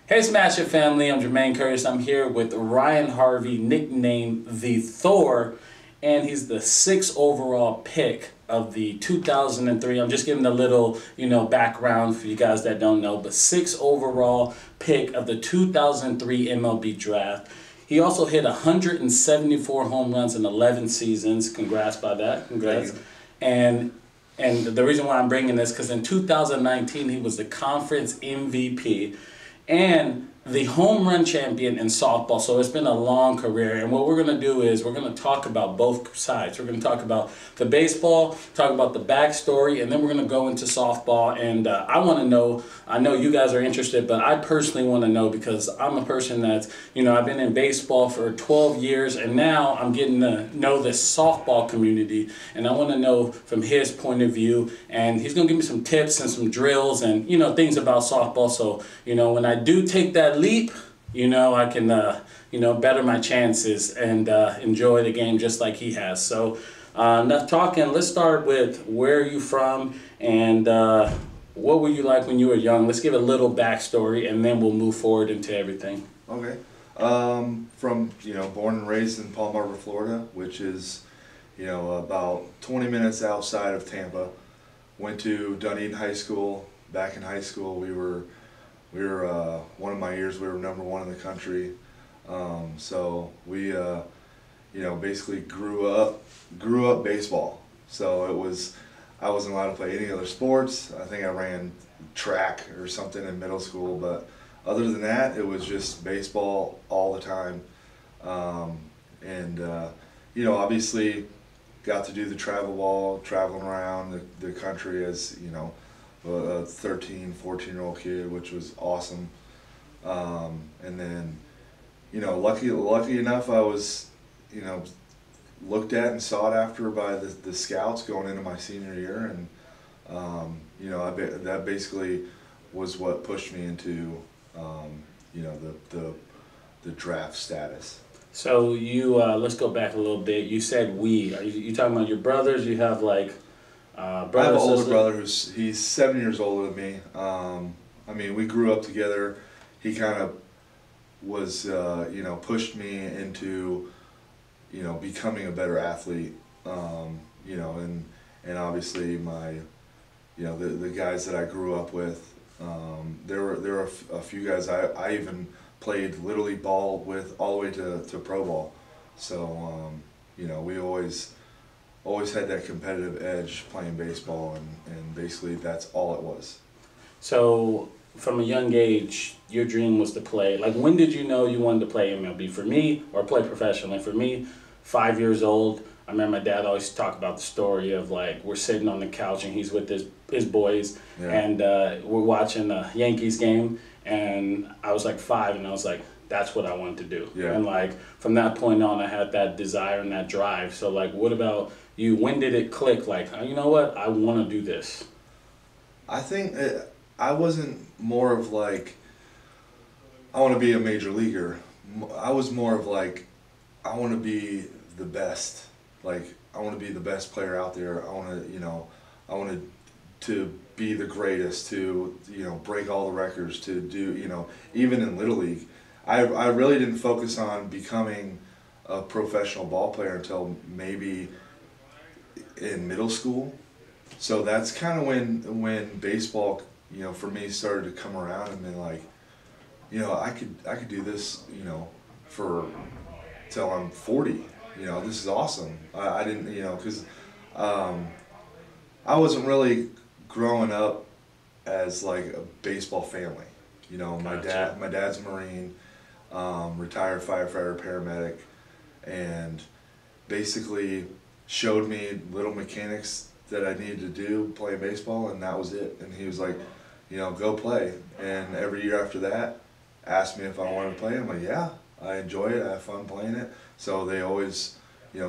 Hey Smash It family, I'm Jermaine Curtis. I'm here with Ryan Harvey, nicknamed the Thor, and he's the 6th overall pick of the 2003. I'm just giving a little, background for you guys that don't know, but 6th overall pick of the 2003 MLB draft. He also hit 174 home runs in 11 seasons. Congrats by that. Congrats. And the reason why I'm bringing this, because in 2019 he was the conference MVP and the home run champion in softball. So it's been a long career. And what we're going to do is we're going to talk about both sides. We're going to talk about the baseball, talk about the backstory, and then we're going to go into softball. And I want to know, I know you guys are interested, but I personally want to know because I'm a person that's, I've been in baseball for 12 years, and now I'm getting to know this softball community. And I want to know from his point of view. And he's going to give me some tips and some drills and, things about softball. So, when I do take that leap, I can, better my chances and enjoy the game just like he has. So, enough talking. Let's start with where are you from and what were you like when you were young? Let's give a little backstory and then we'll move forward into everything. Okay. From, born and raised in Palm Harbor, Florida, which is, about 20 minutes outside of Tampa. Went to Dunedin High School. Back in high school, we were one of my years we were #1 in the country. So we basically grew up baseball. So I wasn't allowed to play any other sports. I think I ran track or something in middle school, but other than that, it was just baseball all the time. Obviously got to do the travel ball, traveling around the country as, a 13, 14-year-old kid, which was awesome. And then, lucky enough, I was, looked at and sought after by the scouts going into my senior year, and that basically was what pushed me into, the draft status. So you let's go back a little bit. You said we. Are you talking about your brothers? You have like. I have an older brother he's 7 years older than me. We grew up together. He kind of was, pushed me into, becoming a better athlete. And obviously my, the guys that I grew up with, there were a few guys I even played Little League ball with all the way to pro ball. So, we always had that competitive edge playing baseball, and basically that's all it was. So from a young age, your dream was to play. Like, when did you know you wanted to play MLB? For me, or play professionally? For me, 5 years old. I remember my dad always talk about the story of, like, we're sitting on the couch and he's with his boys, yeah. And we're watching a Yankees game, and I was like 5, and I was like, that's what I wanted to do. Yeah. And like from that point on, I had that desire and that drive. So like, what about you? When did it click? Like, you know what? I want to do this. I think I wasn't more of like, I want to be a major leaguer. I was more of like, I want to be the best. Like, I want to be the best player out there. I wanted to be the greatest, to, break all the records, to do, even in Little League. I really didn't focus on becoming a professional ball player until maybe in middle school. So that's kind of when baseball, for me started to come around and been like, I could do this, for till I'm 40. This is awesome. I didn't, because I wasn't really growing up as like a baseball family. My dad's a Marine. Retired firefighter, paramedic, and basically showed me little mechanics that I needed to do playing baseball, and that was it. And he was like, go play. And every year after that, asked me if I wanted to play. I'm like, yeah, I enjoy it. I have fun playing it. So they always,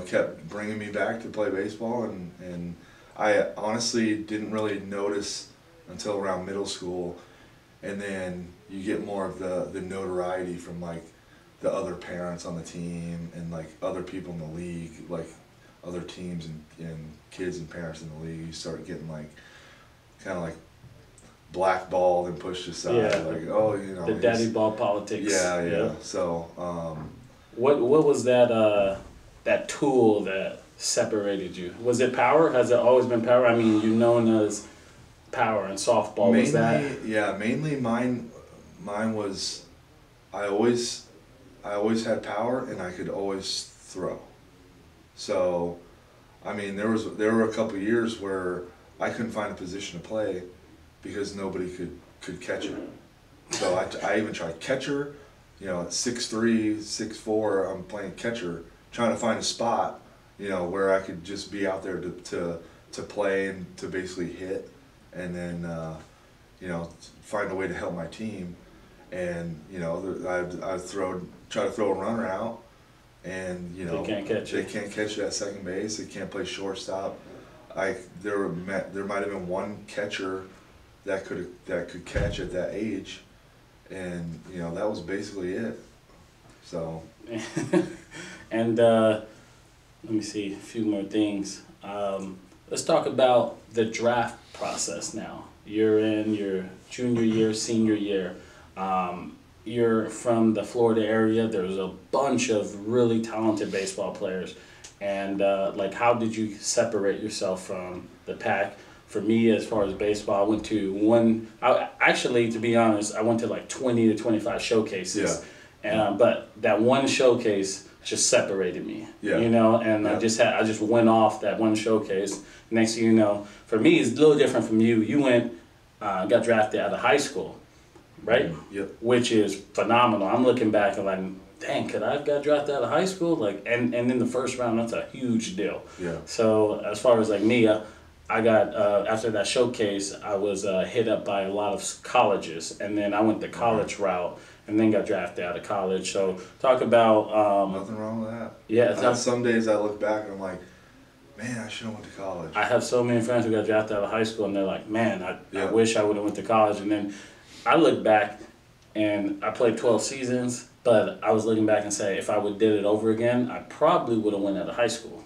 kept bringing me back to play baseball, and I honestly didn't really notice until around middle school. And then you get more of the notoriety from like the other parents on the team and like other people in the league, like other teams and kids and parents in the league. You start getting like kind of like blackballed and pushed aside. Yeah. Like, oh, you know, The daddy ball politics. Yeah. So, what was that that tool that separated you? Was it power? Has it always been power? I mean, you're known as power in softball. mainly, Was that? yeah, mainly mine was, I always had power and I could always throw. So, I mean, there were a couple years where I couldn't find a position to play because nobody could catch it. So I even tried catcher, you know, at 6'3", 6'4", I'm playing catcher, trying to find a spot, you know, where I could just be out there to play and to basically hit, and then you know, find a way to help my team. And you know, I'd try to throw a runner out, and you know, They can't catch they it. can't catch it at second base. They can't play shortstop. There might have been one catcher that could catch at that age, and you know, that was basically it. So And let me see a few more things. Let's talk about the draft process now. You're in your junior year, senior year. You're from the Florida area. There's a bunch of really talented baseball players. And like, how did you separate yourself from the pack? For me, as far as baseball, I went to actually, to be honest, I went to like 20 to 25 showcases. Yeah. But that one showcase just separated me. Yeah. You know, and Yeah. I just went off that one showcase. Next thing you know, for me, it's a little different from you. You went, got drafted out of high school, right? Yep. Which is phenomenal. I'm looking back and like, dang, could I have got drafted out of high school? Like, and in the first round, that's a huge deal. Yeah. So as far as like me, I got after that showcase, I was hit up by a lot of colleges, and then I went the college route, and then got drafted out of college. So talk about Nothing wrong with that. yeah. Some days I look back and I'm like, man, I should have went to college. I have so many friends who got drafted out of high school, and they're like, man, I Yeah. wish I would have went to college. And then I look back, and I played 12 seasons, but I was looking back and say, if I would did it over again, I probably would have went out of high school.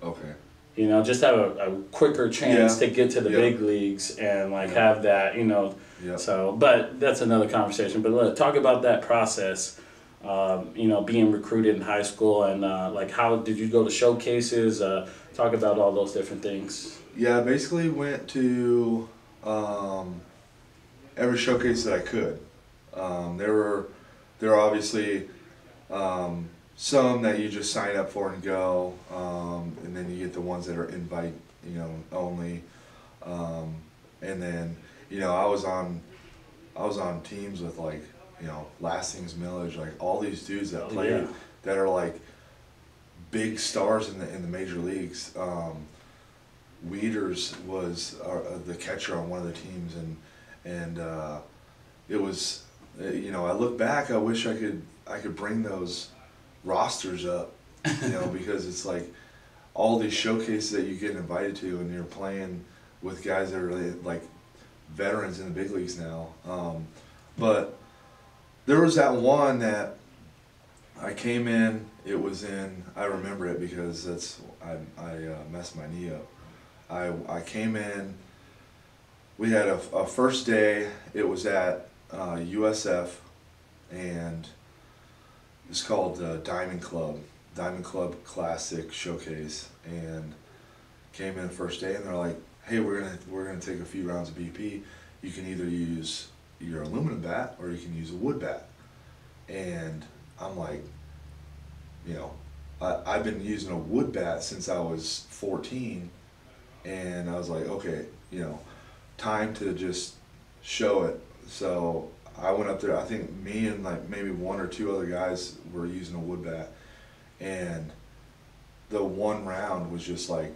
Okay. You know, just have a quicker chance Yeah. to get to the Yeah. big leagues and like Yeah. have that, you know. Yeah. So, but that's another conversation. But talk about that process. You know, being recruited in high school, and like, how did you go to showcases? Talk about all those different things. Yeah, I basically went to every showcase that I could. There were obviously some that you just sign up for and go, and then you get the ones that are invite, you know, only, and then you know, I was on teams with like, you know, Lastings, Millage, like all these dudes that played, yeah. that are like big stars in the major leagues. Weeders was the catcher on one of the teams, and it was, you know, I look back, I wish I could bring those rosters up, you know, because it's like all these showcases that you get invited to, and you're playing with guys that are really, like veterans in the big leagues now. But there was that one that I came in. It was in, I remember it because I messed my knee up. I came in. We had a first day. It was at USF, and it's called Diamond Club Classic Showcase. And came in the first day, and they're like, "Hey, we're gonna take a few rounds of BP. You can either use your aluminum bat or you can use a wood bat." And I'm like, you know, I've been using a wood bat since I was 14, and I was like, okay, you know, time to just show it. So I went up there. I think me and like maybe one or two other guys were using a wood bat, and the one round was just like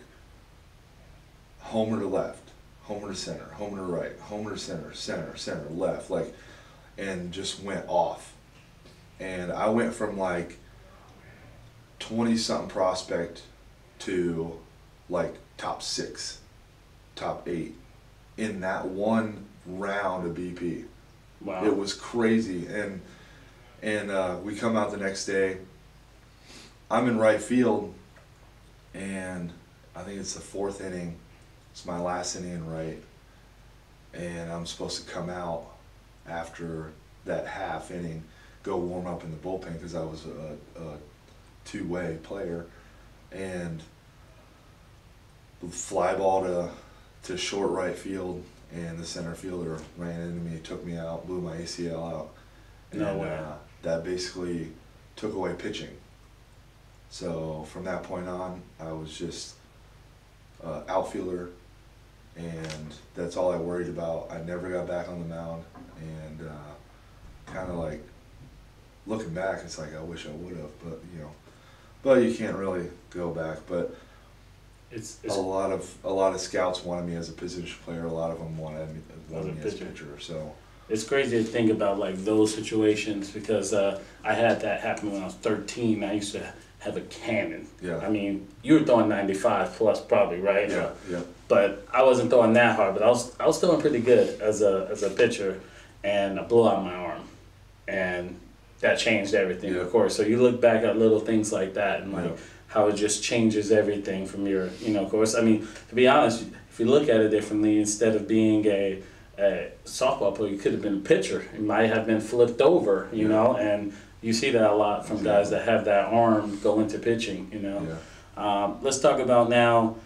homer to left, homer to center, homer to right, homer to center, center, left, like, and just went off. And I went from like 20-something prospect to like top 6, top 8 in that one round of BP. Wow. It was crazy. And we come out the next day. I'm in right field, and I think it's the 4th inning. It's my last inning in right. and I'm supposed to come out after that half inning, go warm up in the bullpen because I was a two-way player, and fly ball to short right field, and the center fielder ran into me, took me out, blew my ACL out, and no way. That basically took away pitching. So from that point on, I was just outfielder, and that's all I worried about. I never got back on the mound, and kind of like looking back, it's like I wish I would have, but you can't really go back. But it's a lot of scouts wanted me as a position player. A lot of them wanted me as a pitcher. So it's crazy to think about like those situations, because I had that happen when I was 13. I used to have a cannon. Yeah. I mean, you were throwing 95 plus probably, right? Yeah. Yeah. But I wasn't throwing that hard. But I was throwing pretty good as a pitcher, and I blew out my arm, and that changed everything, of course. So you look back at little things like that, and like how it just changes everything from your, of course. I mean, to be honest, if you look at it differently, instead of being a softball player, you could have been a pitcher. You might have been flipped over, you know, and you see that a lot from guys that have that arm go into pitching, Let's talk about now,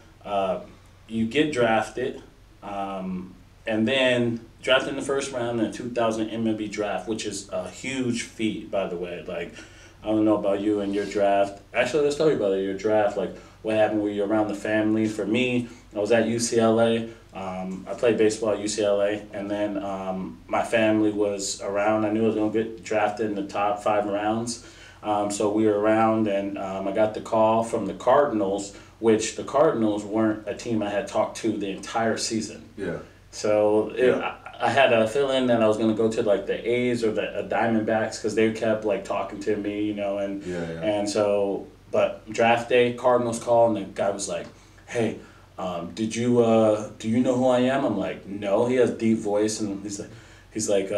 you get drafted, and then drafted in the first round in the 2000 MLB draft, which is a huge feat, by the way. Like, I don't know about you and your draft. Actually, let's tell you about your draft. Like, what happened? Were you around the family? For me, I was at UCLA. I played baseball at UCLA, and then my family was around. I knew I was going to get drafted in the top 5 rounds. So we were around, and I got the call from the Cardinals, which the Cardinals weren't a team I had talked to the entire season. Yeah. So I had a feeling that I was going to go to like the A's or the Diamondbacks, because they kept like talking to me, and so, but draft day, Cardinals call, and the guy was like, "Hey, do you know who I am?" I'm like, "No." He has a deep voice, and he's like,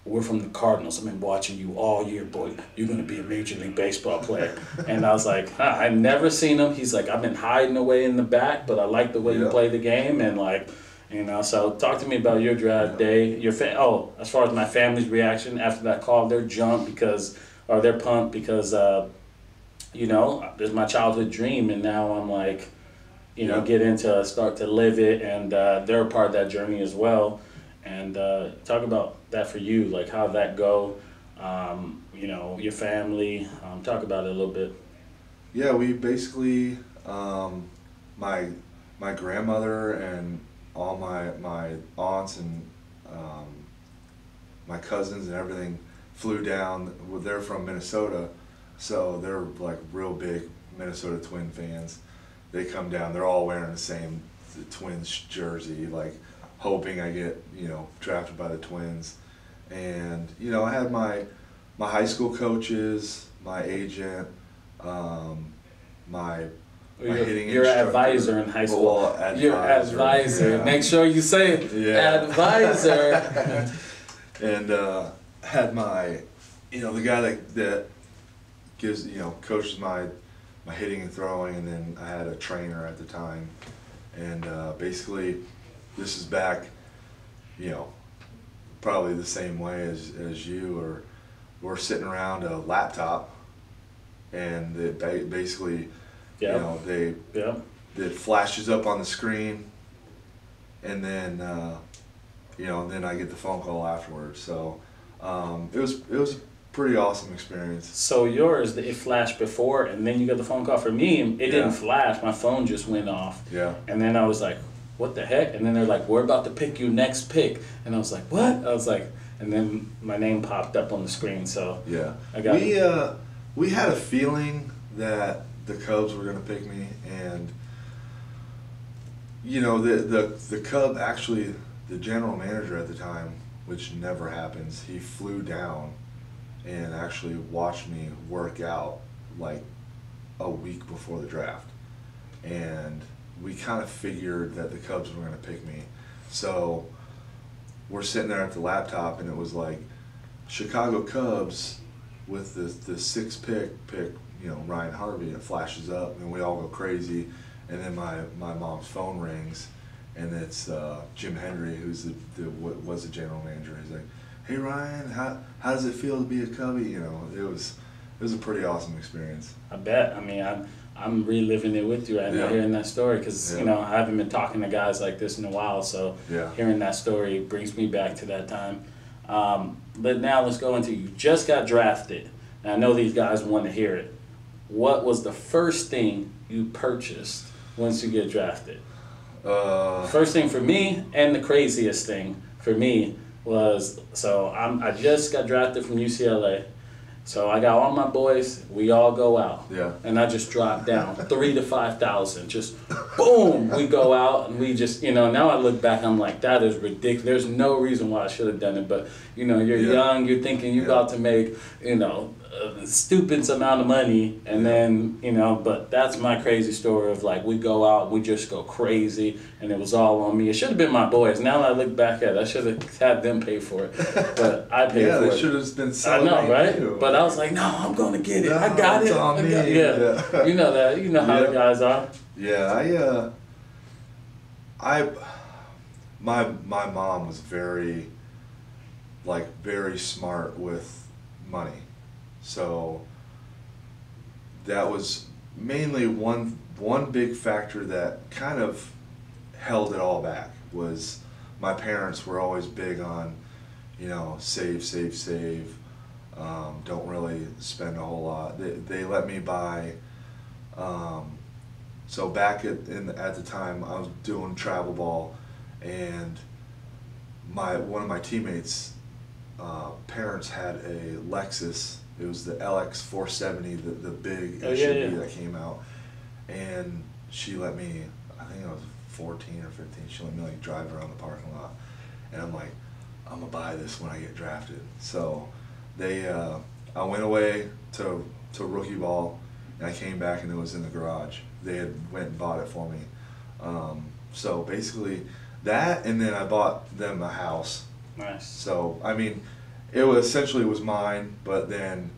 "We're from the Cardinals. I've been watching you all year, boy. You're going to be a Major League Baseball player." And I was like, I've never seen him. He's like, "I've been hiding away in the back, but I like the way you play the game." And like, so talk to me about your draft day. As far as my family's reaction after that call, they're they're pumped because, there's my childhood dream, and now I'm like, start to live it, and they're a part of that journey as well. And talk about that for you, like how did that go, your family, talk about it a little bit. Yeah, we basically, my grandmother and all my aunts and my cousins and everything flew down. They're from Minnesota, so they're like real big Minnesota Twin fans. They come down, they're all wearing the Twins jersey, like hoping I get, drafted by the Twins. And, I had my high school coaches, my agent, my hitting your instructor. Advisor in high school. Well, advisor. Your advisor. Yeah. Make sure you say it. Yeah. Advisor. And had my, the guy that gives, coaches my hitting and throwing, and then I had a trainer at the time. And basically, this is back, probably the same way as you, or we're sitting around a laptop, and it basically, it flashes up on the screen, and then, then I get the phone call afterwards. So it was a pretty awesome experience. So yours, it flashed before, and then you got the phone call. For me, it didn't flash. My phone just went off. Yeah. And then I was like, what the heck? And then they're like, we're about to pick your next pick. And I was like, what? I was like, and then my name popped up on the screen. So yeah, I got we had a feeling that the Cubs were going to pick me, and the Cub, actually, the general manager at the time, which never happens, he flew down and actually watched me work out like a week before the draft, and we kind of figured that the Cubs were going to pick me. So we're sitting there at the laptop, and it was like Chicago Cubs with the 6th pick Ryan Harvey, and it flashes up, and we all go crazy. And then my mom's phone rings, and it's Jim Hendry, who's was the general manager. He's like, "Hey Ryan, how does it feel to be a Cubby?" You know, it was a pretty awesome experience. I bet. I mean, I'm reliving it with you right now, hearing that story, because you know, I haven't been talking to guys like this in a while, so hearing that story brings me back to that time. But now let's go into, you just got drafted. And I know these guys want to hear it. What was the first thing you purchased once you get drafted? First thing for me, and the craziest thing for me, was, so I just got drafted from UCLA. So I got all my boys, we all go out. Yeah. And I just drop down 3,000 to 5,000. Just boom, we go out, and we just, you know, now I look back, I'm like, that is ridiculous. There's no reason why I should have done it. But, you know, you're young, you're thinking you're about to make, you know, a stupid amount of money, and then, you know, but that's my crazy story of, like, we go out, we just go crazy, and it was all on me. It should have been my boys. Now that I look back at it, I should have had them pay for it, but I paid for it. Yeah, they should have been I selling know, right? too. But I was like, no, I'm gonna get it. No, I got it. it's on me. Yeah, you know that. You know how the guys are. Yeah, my mom was very smart with money. So that was mainly one big factor that kind of held it all back. Was my parents were always big on, you know, save. Don't really spend a whole lot. They let me buy. So back at the time, I was doing travel ball, and one of my teammates' parents had a Lexus. It was the LX 470, the big SUV that came out, and she let me, I think I was 14 or 15, she let me like drive around the parking lot, and I'm like, I'm gonna buy this when I get drafted. So I went away to rookie ball, and I came back and it was in the garage. They had went and bought it for me. So basically that, and then I bought them a house. Nice. So I mean, it was essentially was mine, but then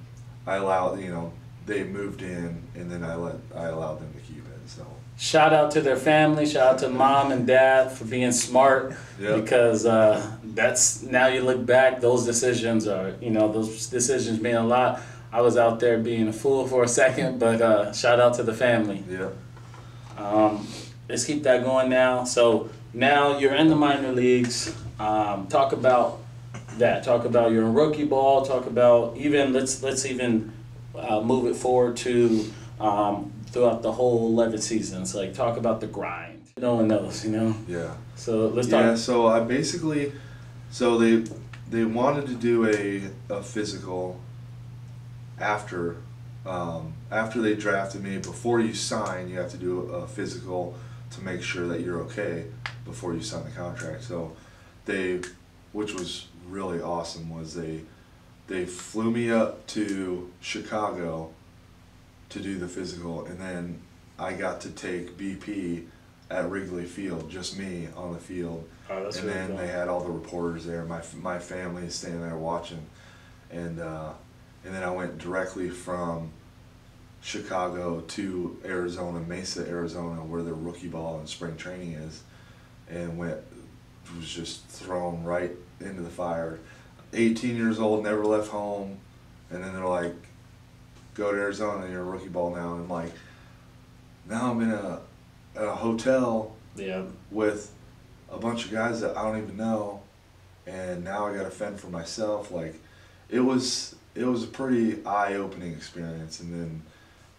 I allowed, you know, they moved in, and then I allowed them to keep it. So shout out to their family, shout out to mom and dad for being smart, because that's, now you look back, those decisions mean a lot. I was out there being a fool for a second, but shout out to the family. Yeah. Let's keep that going now. So now you're in the minor leagues. Talk about that. Talk about you're in rookie ball. Talk about even let's even move it forward to throughout the whole 11 seasons. Like, talk about the grind. No one knows, you know. Yeah. So let's talk. Yeah. So I basically, so they wanted to do a physical after they drafted me. Before you sign, you have to do a physical to make sure that you're okay before you sign the contract. So which was really awesome, was they flew me up to Chicago to do the physical, and then I got to take BP at Wrigley Field, just me on the field. Oh, that's and really then cool. They had all the reporters there. My family is standing there watching, and then I went directly from Chicago to Arizona, Mesa, Arizona, where the rookie ball and spring training is, and was just thrown right into the fire. 18 years old, never left home, and then they're like, go to Arizona, you're a rookie ball now. And I'm like, now I'm in a hotel with a bunch of guys that I don't even know, and now I got to fend for myself. Like, it was a pretty eye-opening experience. And then,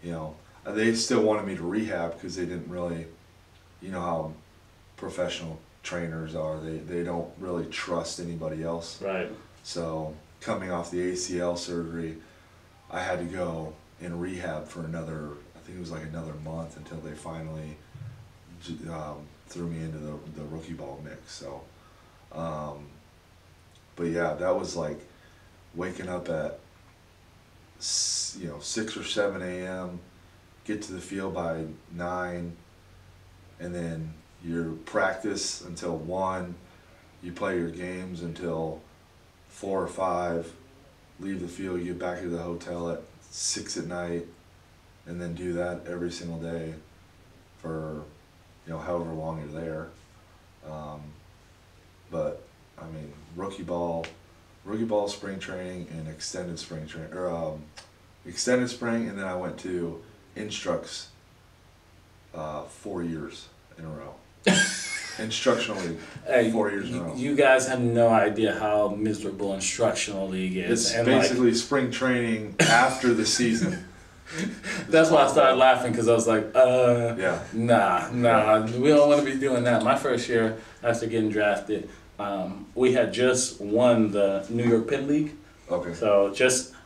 you know, they still wanted me to rehab because they didn't really, you know how professional trainers are. They don't really trust anybody else. Right. So coming off the ACL surgery, I had to go in rehab for another, I think it was like another month, until they finally threw me into the rookie ball mix. So, but yeah, that was like waking up at 6 or 7 a.m., get to the field by 9, and then you practice until 1, you play your games until 4 or 5, leave the field, you get back to the hotel at 6 at night, and then do that every single day for, you know, however long you're there. But I mean, rookie ball, spring training, and extended spring training, or extended spring, and then I went to Instructs 4 years in a row. Instructional league, Hey, 4 years in a row. you guys have no idea how miserable instructional league is. It's and basically spring training after the season. That's why I started laughing, because I was like, Yeah. nah, we don't want to be doing that. My first year after getting drafted, we had just won the New York Penn League. Okay. So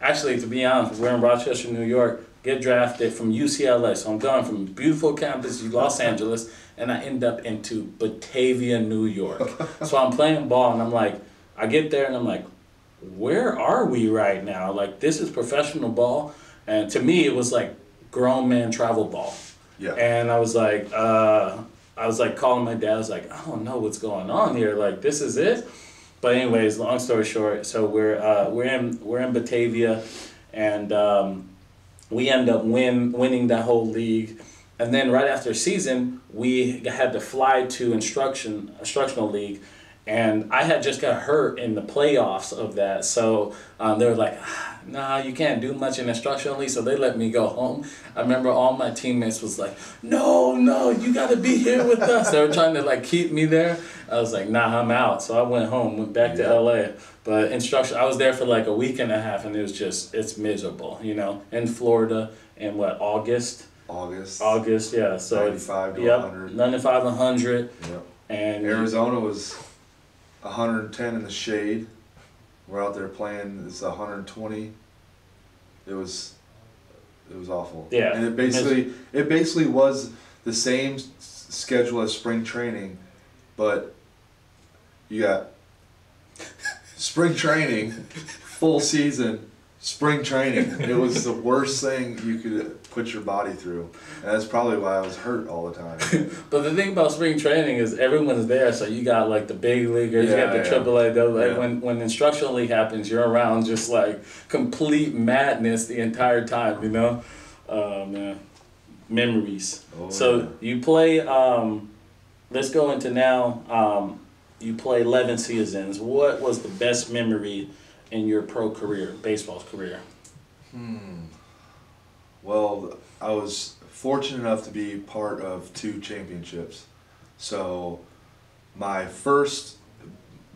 actually, to be honest, we're in Rochester, New York, get drafted from UCLA. So I'm going from beautiful campus, Los Angeles, and I end up into Batavia, New York. So I'm playing ball, and I'm like, I get there, and I'm like, where are we right now? Like, this is professional ball. And to me, it was like grown man travel ball. Yeah. And I was like calling my dad. I was like, I don't know what's going on here. Like, this is it. But anyways, long story short, so we're in Batavia, and we end up winning that whole league. And then right after season, we had to fly to instructional league. And I had just got hurt in the playoffs of that. So they were like, nah, you can't do much in instructional league. So they let me go home. I remember all my teammates was like, no, you got to be here with us. They were trying to like keep me there. I was like, nah, I'm out. So I went home, went back to LA. But I was there for like a week and a half, and it was it's miserable, in Florida in August, yeah. So 95 to 100. 95 to 100. Yep. And Arizona was 110 in the shade. We're out there playing. It's 120. It was awful. Yeah. And it basically was the same schedule as spring training, but you got spring training, full season, spring training. It was the worst thing you could put your body through. And that's probably why I was hurt all the time. But the thing about spring training is everyone's there, so you got like the big leaguers, you got the AAA, AA. When instructional league happens, you're around just like complete madness the entire time, man. Memories. You play, let's go into now, you play 11 seasons. What was the best memory in your pro career, baseball career? Well, I was fortunate enough to be part of 2 championships. So my first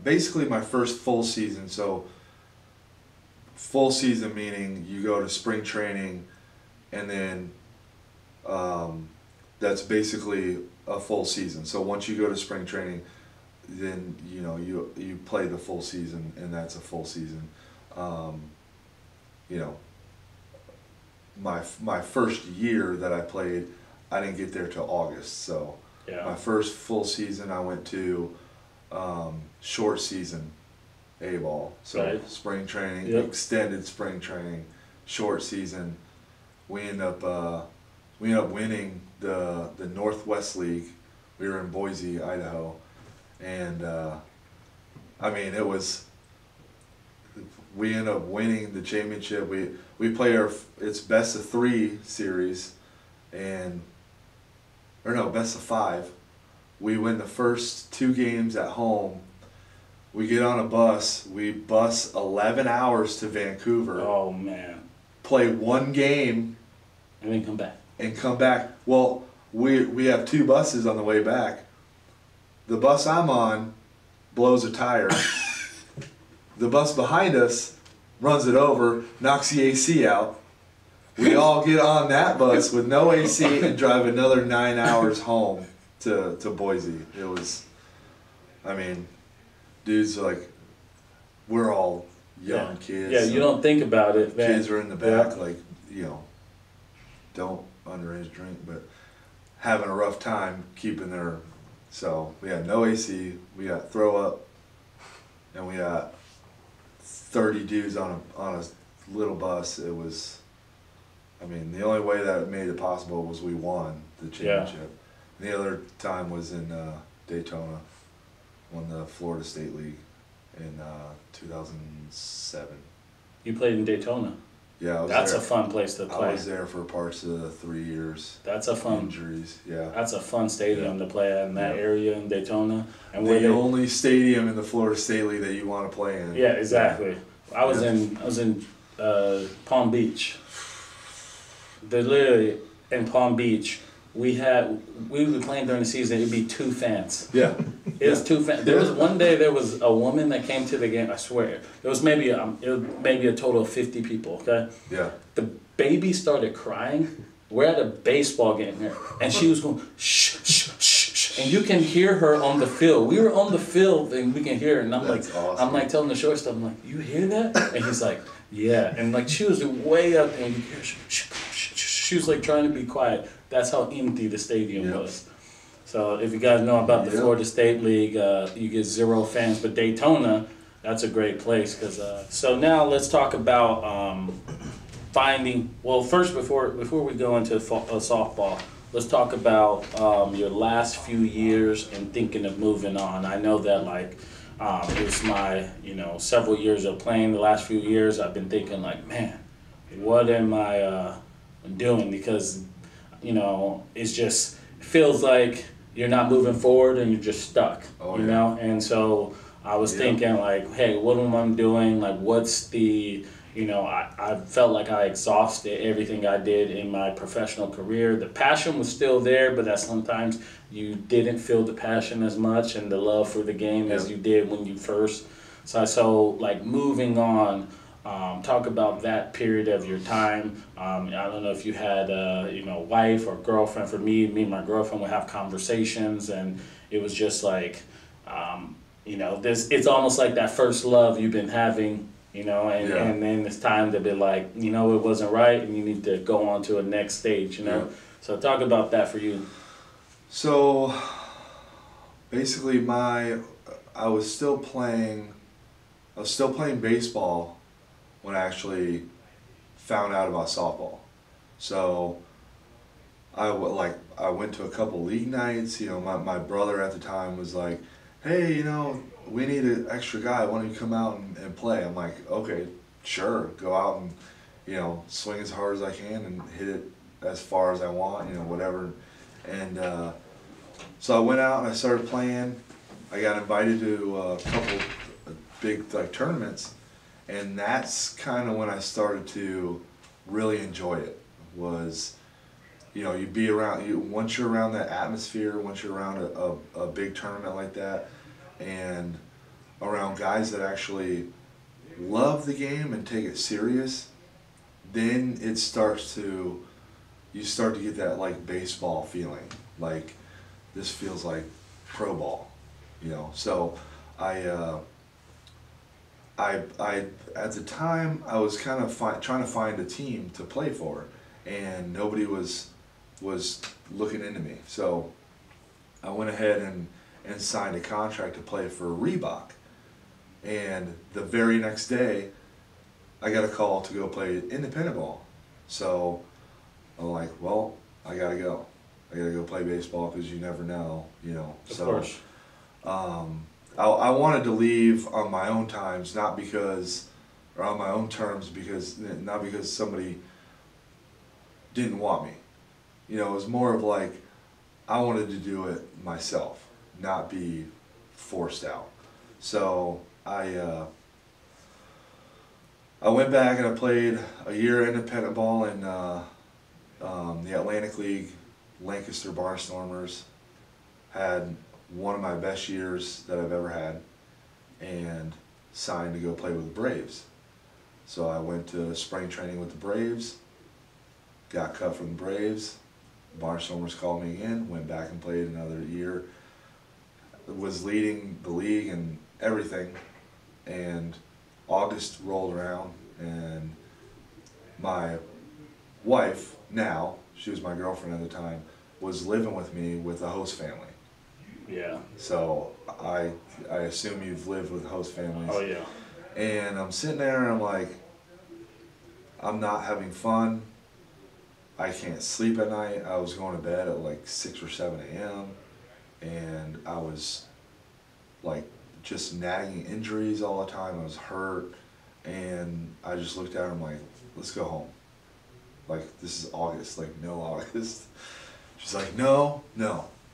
full season, so full season meaning you go to spring training, and then that's basically a full season. So once you go to spring training, then you play the full season, and that's a full season. My first year that I played, I didn't get there till August. So my first full season, I went to short season A-ball. So spring training, extended spring training, short season. We end up winning the Northwest League. We were in Boise, Idaho, and we ended up winning the championship. We play it's best of 3 series, best of 5. We win the first 2 games at home. We get on a bus. We bus 11 hours to Vancouver. Oh man. Play 1 game. And then come back. Well, we have 2 buses on the way back. The bus I'm on blows a tire. The bus behind us runs it over, knocks the AC out. We all get on that bus with no AC and drive another 9 hours home to Boise. It was, dudes are like, we're all young kids. Yeah, you don't think about it. Kids are in the back, don't underage drink, but having a rough time keeping their. So we had no AC, we got throw up, and we got 30 dudes on a little bus. It was, the only way that it made it possible was we won the championship. Yeah. The other time was in Daytona, won the Florida State League in 2007. You played in Daytona? Yeah, I was That's there. a fun place to play. I was there for parts of the 3 years. That's a fun injuries. Yeah. That's a fun stadium to play at in that area in Daytona. And The only stadium in the Florida State League that you want to play in. Yeah, exactly. I was in Palm Beach. They're literally in Palm Beach. We were playing during the season. It'd be 2 fans. Yeah. It was 2 fans. There was one day there was a woman that came to the game. I swear it was maybe a total of 50 people. Okay. Yeah. The baby started crying. We're at a baseball game here, and she was going shh shh shh shh, and you can hear her on the field. We were on the field, and we can hear her. And I'm like telling the shortstop, I'm like, you hear that? And he's like, yeah. And like she was way up, and you hear shh shh shh shh. She was like trying to be quiet. That's how empty the stadium was. So if you guys know about the Florida State League, you get 0 fans. But Daytona, that's a great place. So now let's talk about finding. Well, first before we go into softball, let's talk about your last few years and thinking of moving on. I know that it was my several years of playing. The last few years, I've been thinking like, man, what am I doing? Because it's just feels like you're not moving forward and you're just stuck. You know, and so I was thinking like, hey, what am I doing? Like, what's the I felt like I exhausted everything I did in my professional career. The passion was still there, but that sometimes you didn't feel the passion as much and the love for the game as you did when you first. So like moving on, talk about that period of your time. I don't know if you had wife or girlfriend. For me and my girlfriend would have conversations, and it was just like, it's almost like that first love you've been having. And then it's time to be like, it wasn't right, and you need to go on to a next stage, So talk about that for you. So, basically I was still playing baseball when I actually found out about softball. So, I went to a couple league nights, my brother at the time was like, hey, we need an extra guy. Why don't you come out and play? I'm like, okay, sure. Go out and, swing as hard as I can and hit it as far as I want, whatever. And so I went out and I started playing. I got invited to a couple big tournaments, and that's kind of when I started to really enjoy it. Was, you'd be around, once you're around that atmosphere, once you're around a big tournament like that, and around guys that actually love the game and take it serious, then you start to get that like baseball feeling, like this feels like pro ball, So I at the time I was kind of trying to find a team to play for, and nobody was looking into me, so I went ahead and signed a contract to play for Reebok. And the very next day, I got a call to go play independent ball. So I'm like, well, I gotta go. I gotta go play baseball because you never know, Of course. I wanted to leave on my own terms, not because somebody didn't want me. It was more of like, I wanted to do it myself, not be forced out. So I went back and I played a year independent ball in the Atlantic League, Lancaster Barnstormers. Had one of my best years that I've ever had, and signed to go play with the Braves. So I went to spring training with the Braves, got cut from the Braves. Barnstormers called me again, went back and played another year. Was leading the league and everything, and August rolled around, and my wife, now, she was my girlfriend at the time, was living with me with a host family. Yeah. So I assume you've lived with host families. Oh yeah. And I'm sitting there and I'm like, I'm not having fun. I can't sleep at night. I was going to bed at like 6 or 7 a.m. and I was like just nagging injuries all the time. I was hurt, And I just looked at her, I'm like, let's go home. Like, this is August, like, no August. She's like, no,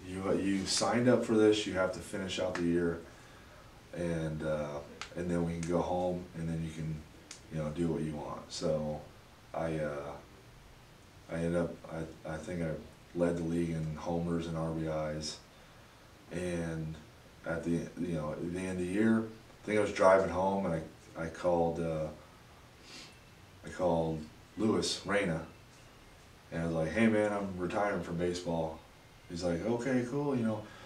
you signed up for this, you have to finish out the year, and then we can go home, and then you can, do what you want. So I ended up, I think I led the league in homers and RBIs, and at the end of the year, I think I was driving home, and I called Louis Reyna, and I was like, hey man, I'm retiring from baseball. He's like, okay, cool,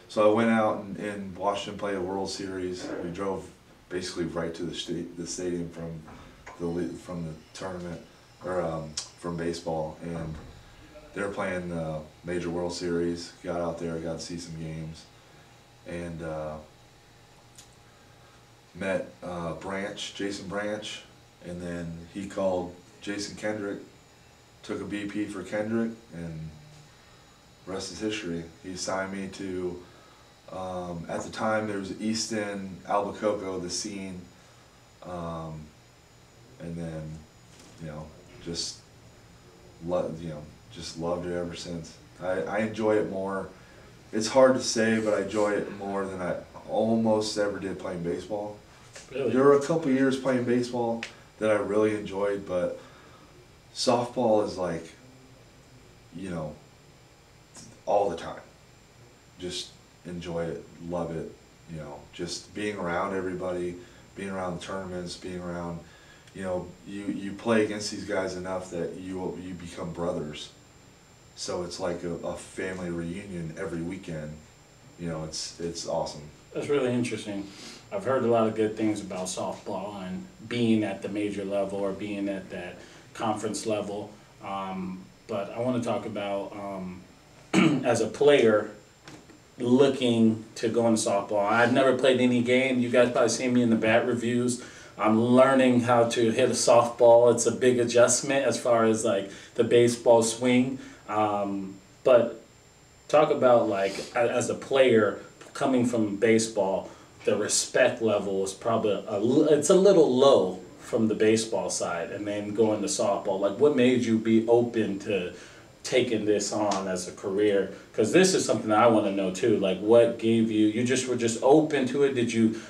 So I went out and watched him play a World Series. We drove basically right to the stadium from the tournament, or from baseball, and they were playing the Major World Series. Got out there, got to see some games, and met Jason Branch, and then he called Jason Kendrick, took a BP for Kendrick, and rest is history. He signed me to, at the time there was Easton, Albuquerque, the scene, and then, just loved it ever since. I enjoy it more. It's hard to say, but I enjoy it more than I almost ever did playing baseball. Really? There were a couple years playing baseball that I really enjoyed, but softball is like, all the time. Just enjoy it, love it, just being around everybody, being around the tournaments, being around, you play against these guys enough that you become brothers. So it's like a family reunion every weekend. It's awesome. That's really interesting. I've heard a lot of good things about softball and being at the major level or being at that conference level. But I want to talk about, as a player looking to go into softball. I've never played any game. You guys probably seen me in the bat reviews. I'm learning how to hit a softball. It's a big adjustment as far as like the baseball swing. But talk about, like, as a player coming from baseball, the respect level is probably it's a little low from the baseball side, and then going to softball. Like, what made you be open to taking this on as a career? Because this is something that I want to know too. Like, what gave you were just open to it?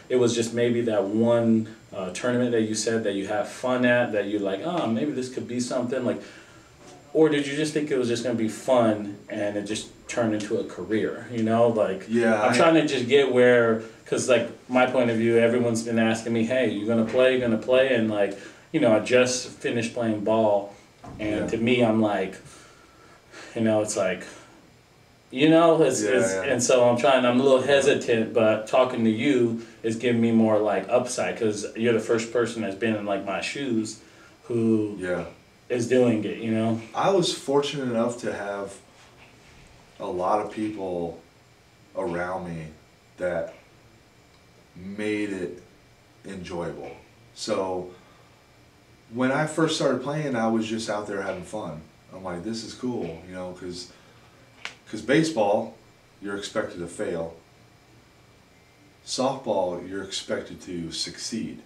It was just maybe that one tournament that you said that you have fun at, that you're like, oh, maybe this could be something, like, or did you just think it was just going to be fun and it just turned into a career, like, yeah, I'm trying to just get where, because, like, my point of view, everyone's been asking me, hey, you're going to play, and, like, I just finished playing ball, and to me, I'm like, it's like, and so I'm a little hesitant, but talking to you is giving me more, like, upside, because you're the first person that's been in, like, my shoes who is doing it, I was fortunate enough to have a lot of people around me that made it enjoyable. So when I first started playing, I was just out there having fun. I'm like, this is cool, because baseball, you're expected to fail. Softball, you're expected to succeed.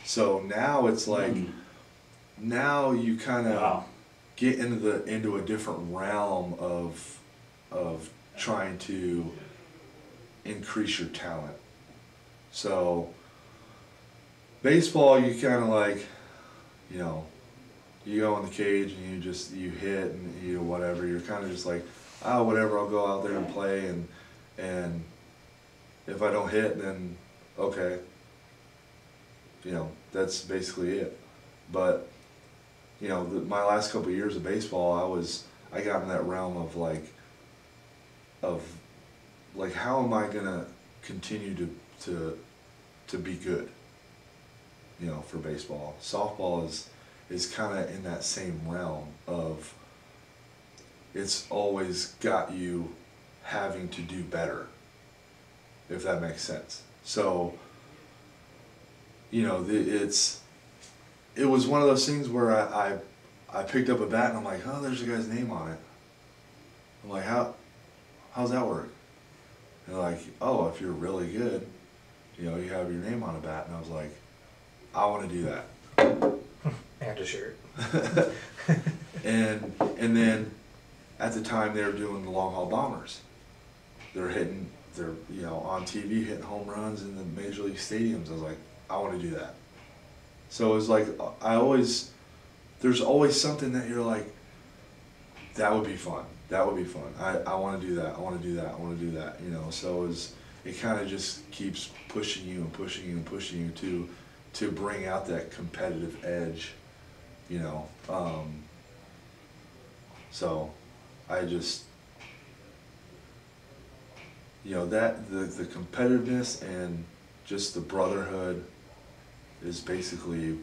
So now it's like, now you kind of get into a different realm of trying to increase your talent. So baseball, you kind of like, you go in the cage and you hit and whatever. You're kind of just like, oh, whatever, I'll go out there and play, and if I don't hit, then okay. That's basically it. But my last couple of years of baseball, I got in that realm of like, how am I gonna continue to be good, for baseball. Softball is kind of in that same realm of, it's always got you having to do better, if that makes sense. So, it was one of those things where I picked up a bat and I'm like, oh, there's a guy's name on it. I'm like, how's that work? And they're like, oh, if you're really good, you have your name on a bat. And I was like, I want to do that. And a shirt. and then at the time they were doing the long haul bombers. They're on TV hitting home runs in the major league stadiums. I was like, I want to do that. So it was like there's always something that you're like, that would be fun. That would be fun. I want to do that. I want to do that. I want to do that. So it kind of just keeps pushing you and pushing you and pushing you to bring out that competitive edge. So I just, that the competitiveness and just the brotherhood is basically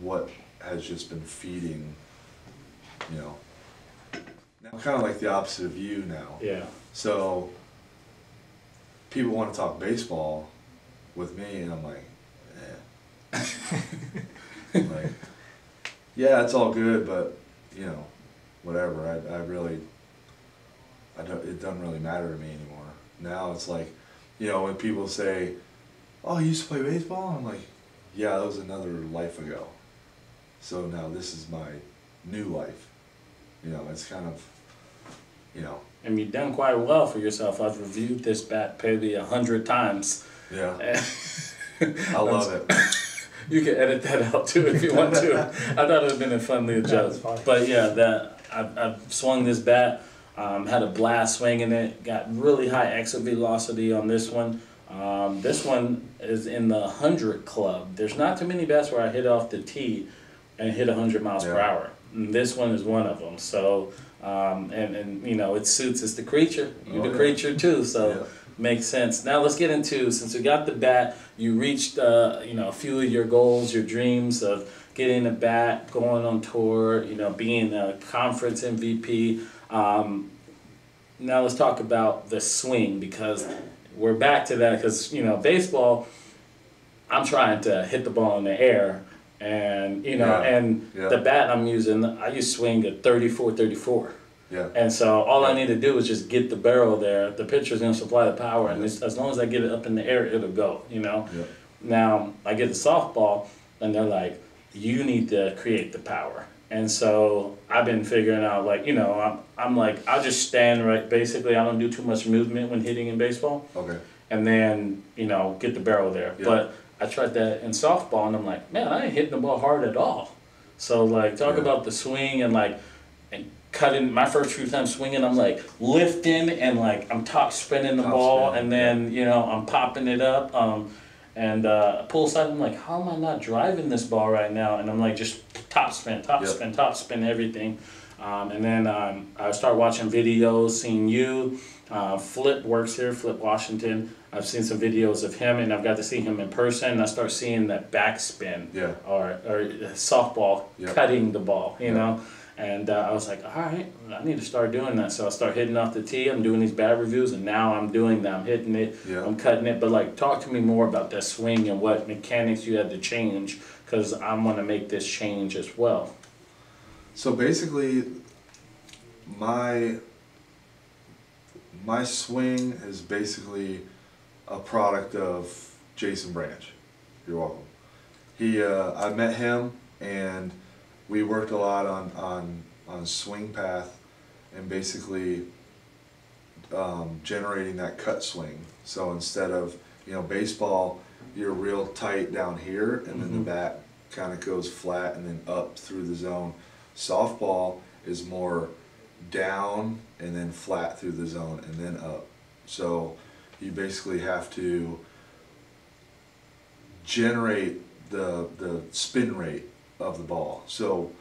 what has just been feeding, now I'm kind of like the opposite of you now. Yeah. So people want to talk baseball with me and I'm like, I'm like, yeah, it's all good, but whatever. It doesn't really matter to me anymore. Now it's like, when people say, "Oh, you used to play baseball?" I'm like, yeah, that was another life ago. So now this is my new life. It's kind of, And you've done quite well for yourself. I've reviewed this bat probably 100 times. Yeah. I love it. You can edit that out too if you want to. I thought it would have been a fun little joke. But yeah, I've swung this bat, had a blast swinging it, got really high exit velocity on this one. This one is in the 100 club. There's not too many bats where I hit off the tee and hit 100 miles per hour. And this one is one of them. So, and it suits. It's the creature. You're the creature too. So. Makes sense. Now let's get into, since we got the bat, you reached a few of your goals, your dreams of getting a bat, going on tour, being a conference MVP. Now let's talk about the swing, because we're back to that, because baseball, I'm trying to hit the ball in the air, and the bat I'm using, I use swing at 34. Yeah. And so all I need to do is just get the barrel there. The pitcher's going to supply the power, and as long as I get it up in the air, it'll go, Yeah. Now, I get the softball, and they're like, you need to create the power. And so I've been figuring out, I'm like, I'll just stand right, basically. I don't do too much movement when hitting in baseball. Okay. And then, get the barrel there. Yeah. But I tried that in softball, and I'm like, man, I ain't hitting the ball hard at all. So, talk about the swing and, cutting. My first few times swinging, I'm lifting and I'm top spinning the ball, and then I'm popping it up. And pull side, I'm like, how am I not driving this ball right now? And I'm just top spin, everything. And then I start watching videos, seeing you. Flip works here, Flip Washington. I've seen some videos of him, and I've got to see him in person. And I start seeing that backspin, or softball cutting the ball, you know. And I was like, all right, I need to start doing that. So I start hitting off the tee. I'm doing these bat reviews, and now I'm doing that. I'm hitting it. Yeah. I'm cutting it. But talk to me more about that swing and what mechanics you had to change, because I want to make this change as well. So basically, my swing is basically a product of Jason Branch. You're welcome. I met him, and we worked a lot on swing path and basically generating that cut swing. So instead of, baseball, you're real tight down here, and then the bat kind of goes flat and then up through the zone. Softball is more down and then flat through the zone and then up. So you basically have to generate the spin rate of the ball. So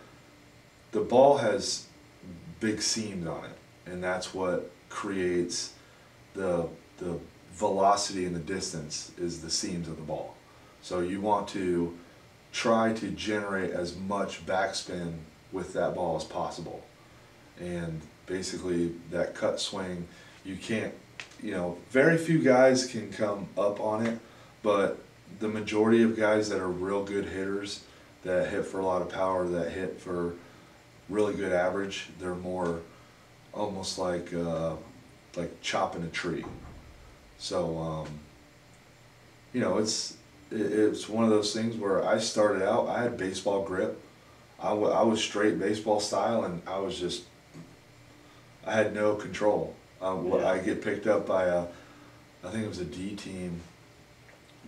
the ball has big seams on it, and that's what creates the velocity and the distance is the seams of the ball. So you want to try to generate as much backspin with that ball as possible. And basically that cut swing, you can't, very few guys can come up on it, but the majority of guys that are real good hitters, that hit for a lot of power, that hit for really good average, they're more almost like chopping a tree. So, it's one of those things where I started out, I had baseball grip. I was straight baseball style, and I had no control. I get picked up by I think it was a D team,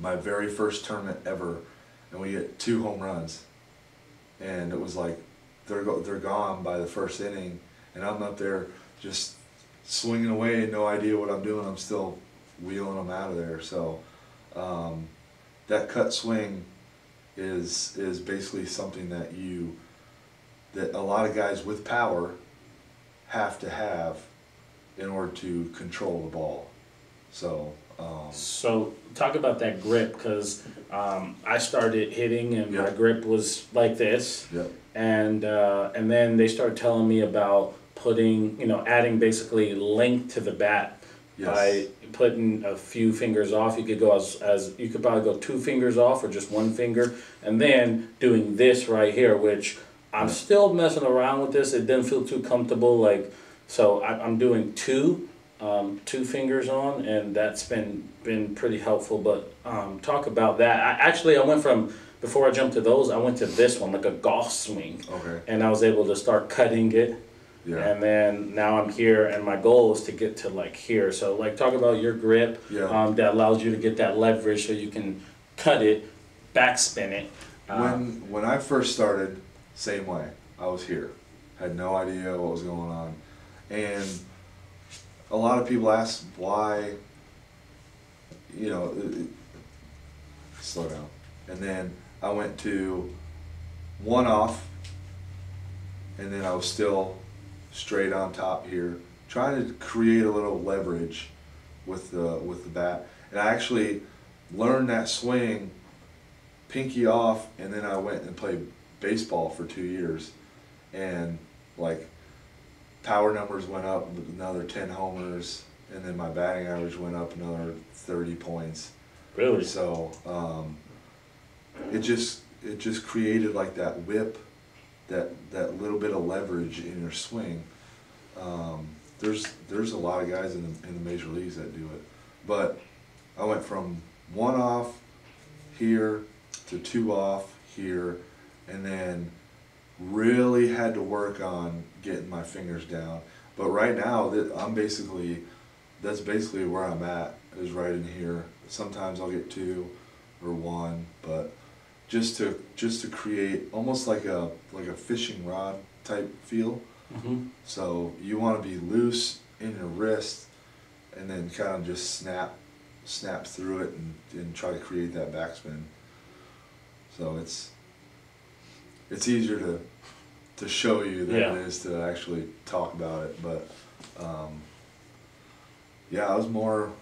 my very first tournament ever, and we get 2 home runs. And it was like, they're gone by the first inning, and I'm up there just swinging away, no idea what I'm doing. I'm still wheeling them out of there. So that cut swing is basically something that a lot of guys with power have to have in order to control the ball. So so talk about that grip, because I started hitting and my grip was like this. Yep. And then they started telling me about putting, adding basically length to the bat. Yes. By putting a few fingers off. You could go as you could probably go 2 fingers off or just 1 finger, and then doing this right here, which I'm still messing around with this. It didn't feel too comfortable, so I'm doing 2 fingers on, and that's been pretty helpful. But talk about that. I went from, before I jumped to those, I went to this one, like a golf swing. Okay. And I was able to start cutting it. Yeah. And then now I'm here, and my goal is to get to here. So talk about your grip. Yeah. That allows you to get that leverage so you can cut it, backspin it. When I first started, same way. I was here, had no idea what was going on, and a lot of people ask why. Slow down. And then I went to 1 off, and then I was still straight on top here, trying to create a little leverage with the bat. And I actually learned that swing, pinky off, and then I went and played baseball for 2 years, and power numbers went up another 10 homers, and then my batting average went up another 30 points. Really? So it just created that whip, that little bit of leverage in your swing. There's a lot of guys in the major leagues that do it, but I went from 1 off here to 2 off here, and then really had to work on getting my fingers down. But right now that's basically where I'm at, is right in here. Sometimes I'll get 2 or 1, but just to create almost like a fishing rod type feel. Mm-hmm. So you want to be loose in your wrist, and then kind of just snap through it and try to create that backspin. So it's easier to show you than it is to actually talk about it. But I was more,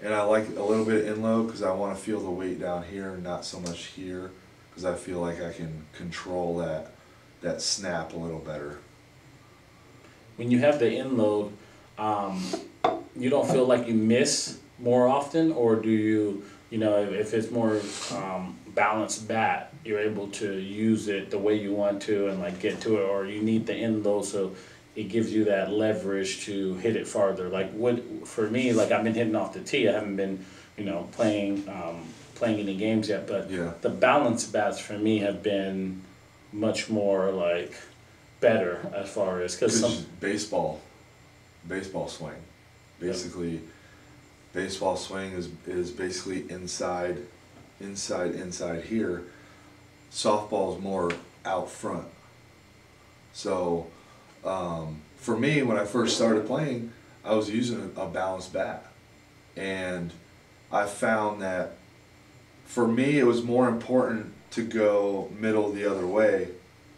and I like a little bit in low because I want to feel the weight down here, not so much here, because I feel like I can control that snap a little better. When you have the inload, you don't feel like you miss more often, or do you, if it's more balanced bat, you're able to use it the way you want to and get to it, or you need the inload so it gives you that leverage to hit it farther? For me, I've been hitting off the tee. I haven't been, playing any games yet, but the balanced bats for me have been much more better as far as, because baseball swing, basically, baseball swing is basically inside here. Softball is more out front. So for me, when I first started playing, I was using a balanced bat, and I found that for me it was more important to go middle the other way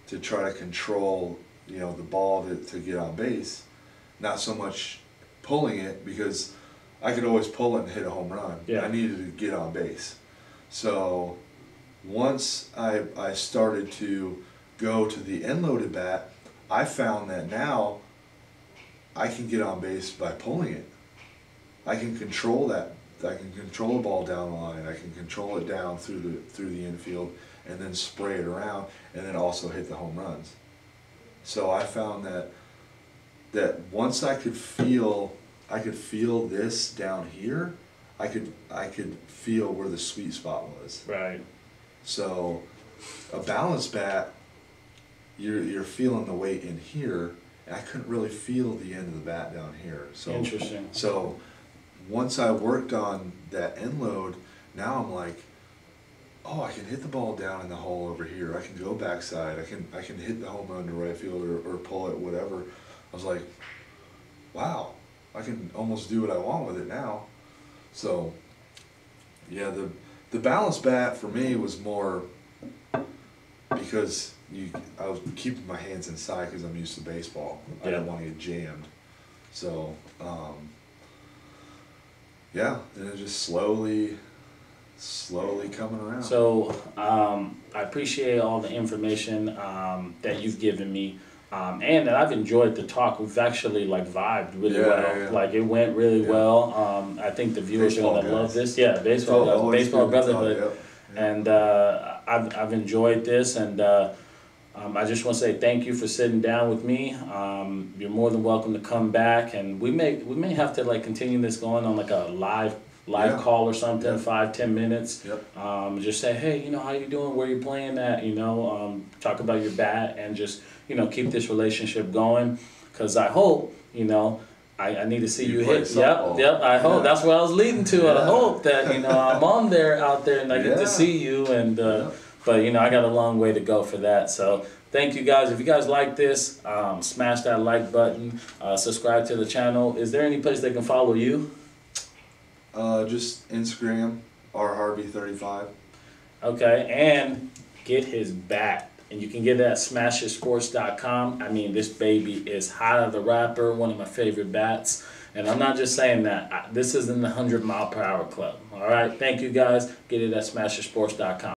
to try to control the ball to get on base, not so much pulling it, because I could always pull it and hit a home run. I needed to get on base. So once I started to go to the end-loaded bat, I found that now I can get on base by pulling it. I can control that. I can control the ball down the line. I can control it down through the infield, and then spray it around, and then also hit the home runs. So I found that once I could feel this down here, I could feel where the sweet spot was. Right. So a balance bat, you're feeling the weight in here, and I couldn't really feel the end of the bat down here. So Interesting. So once I worked on that end load, now I'm like, oh, I can hit the ball down in the hole over here. I can go backside. I can hit the home run to right field or pull it, whatever. I was like, wow, I can almost do what I want with it now. So yeah, the balance bat for me was more because I was keeping my hands inside because I'm used to baseball. I didn't want to get jammed. So yeah, and it just slowly coming around. So I appreciate all the information that you've given me, and that I've enjoyed the talk. We've actually like vibed really well. Yeah. Like it went really well. I think the viewers Baseball are gonna love guys. this. Yeah, baseball guys, Always baseball good to talk, brotherhood, yep. and I've enjoyed this, and I just want to say thank you for sitting down with me. You're more than welcome to come back, and we may have to like continue this going on like a live Yeah. call or something, Yeah. 5-10 minutes. Yep. Just say, hey, how you doing? Where you playing at? Talk about your bat and just keep this relationship going. Cause I hope I need to see you hit. softball. Yep. I hope that's what I was leading to. I Yeah. hope that I'm out there and I get to see you. And but I got a long way to go for that. So thank you guys. If you guys like this, smash that like button. Subscribe to the channel. Is there any place they can follow you? Just Instagram, rharvey35. Okay, and get his bat. And you can get that at smashitsports.com. I mean, this baby is hot out of the wrapper, one of my favorite bats. And I'm not just saying that. This is in the 100 mile per hour club. All right, thank you guys. Get it at smashitsports.com.